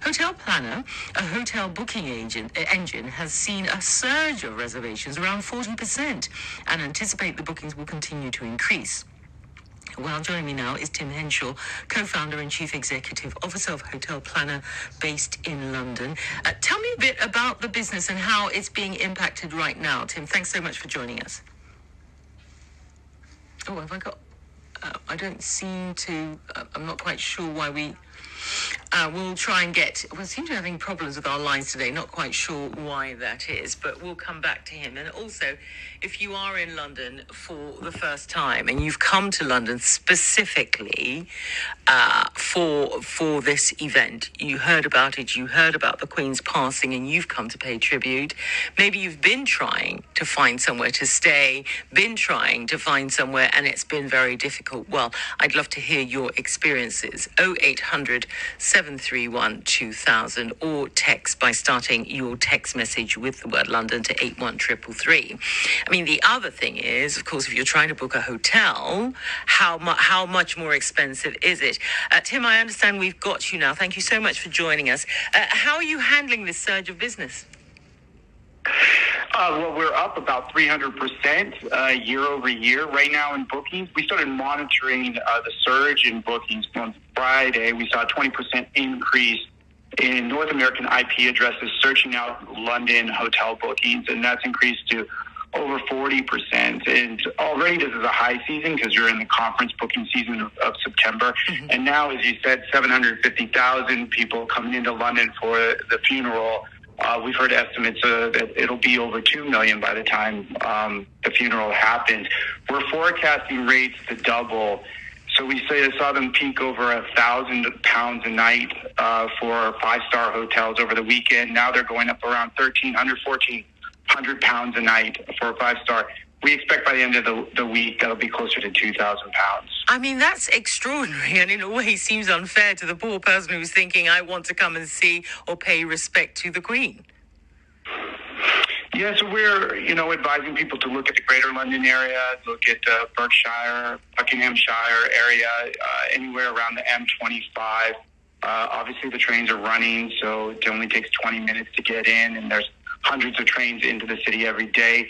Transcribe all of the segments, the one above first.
HotelPlanner, a hotel booking engine, has seen a surge of reservations around 40% and anticipate the bookings will continue to increase. Well, joining me now is Tim Hentschel, co-founder and chief executive officer of HotelPlanner based in London. Tell me a bit about the business and how it's being impacted right now. Tim, thanks so much for joining us. Oh, have I got... I don't seem to... I'm not quite sure why we... we'll try and get... We seem to be having problems with our lines today. Not quite sure why that is, but we'll come back to him. And also, if you are in London for the first time and you've come to London specifically for this event, you heard about it, you heard about the Queen's passing and you've come to pay tribute. Maybe you've been trying to find somewhere to stay, been trying to find somewhere, and it's been very difficult. Well, I'd love to hear your experiences. 0800 731 2000 or text by starting your text message with the word London to 81333. I mean, the other thing is, of course, if you're trying to book a hotel, how much more expensive is it? Tim, I understand we've got you now. Thank you so much for joining us. How are you handling this surge of business? Well, we're up about 300% year over year right now in bookings. We started monitoring the surge in bookings on Friday. We saw a 20% increase in North American IP addresses searching out London hotel bookings, and that's increased to over 40%. And already this is a high season because you're in the conference booking season of September. Mm-hmm. And now, as you said, 750,000 people coming into London for the funeral. We've heard estimates that it'll be over 2 million by the time the funeral happens. We're forecasting rates to double. So we saw them peak over £1,000 a night for five-star hotels over the weekend. Now they're going up around £1,300, £1,400 a night for a five-star. We expect by the end of the week that'll be closer to £2,000. I mean, that's extraordinary, and in a way seems unfair to the poor person who's thinking, I want to come and see or pay respect to the Queen. Yeah, so we're, advising people to look at the Greater London area, look at Berkshire, Buckinghamshire area, anywhere around the M25. Obviously, the trains are running, so it only takes 20 minutes to get in, and there's hundreds of trains into the city every day.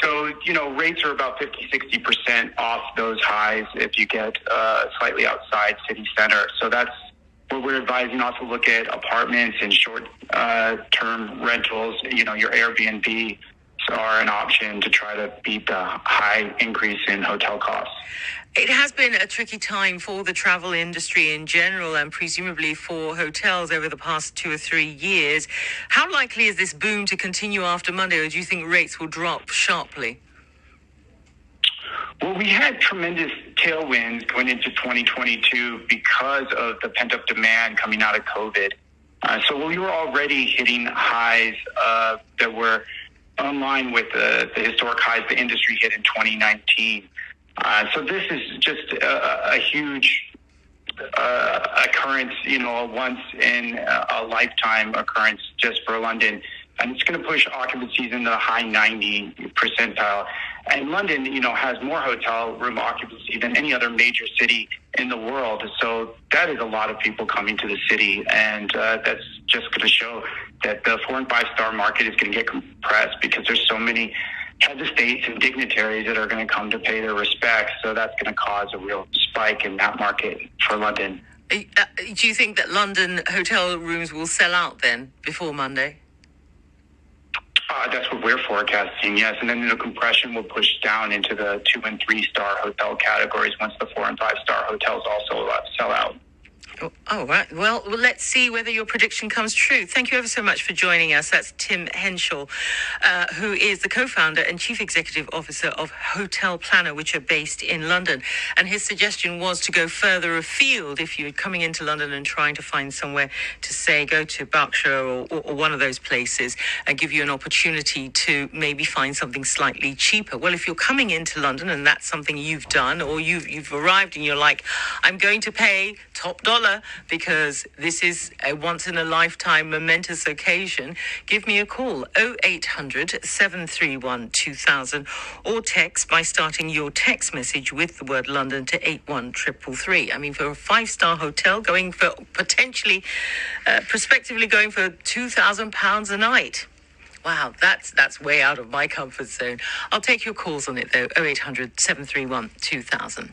So, rates are about 50-60% off those highs if you get slightly outside city center. So that's what we're advising. Also look at apartments and short-term rentals. Your Airbnb are an option to try to beat the high increase in hotel costs. It has been a tricky time for the travel industry in general and presumably for hotels over the past 2 or 3 years. How likely is this boom to continue after Monday, or do you think rates will drop sharply? Well, we had tremendous tailwinds going into 2022 because of the pent-up demand coming out of COVID. So we were already hitting highs that were in line with the historic highs the industry hit in 2019. So this is just a huge occurrence, a once in a lifetime occurrence just for London. And it's going to push occupancies in the high 90 percentile. And London, has more hotel room occupancy than any other major city in the world. So that is a lot of people coming to the city. And that's just going to show that the 4- and 5-star market is going to get compressed because there's so many heads of states and dignitaries that are going to come to pay their respects. So that's going to cause a real spike in that market for London. Do you think that London hotel rooms will sell out then before Monday? That's what we're forecasting, yes. And then the compression will push down into the 2- and 3-star hotel categories once the 4- and 5-star hotels also sell out. Oh, right. Well, let's see whether your prediction comes true. Thank you ever so much for joining us. That's Tim Hentschel, who is the co-founder and chief executive officer of HotelPlanner, which are based in London. And his suggestion was to go further afield. If you're coming into London and trying to find somewhere to stay, go to Berkshire or one of those places and give you an opportunity to maybe find something slightly cheaper. Well, if you're coming into London and that's something you've done, or you've arrived and you're like, I'm going to pay top dollar holler, because this is a once-in-a-lifetime momentous occasion. Give me a call, 0800 731 2000, or text by starting your text message with the word London to 81333. I mean, for a 5-star hotel, going for potentially, prospectively going for £2,000 a night. Wow, that's way out of my comfort zone. I'll take your calls on it, though, 0800 731 2000.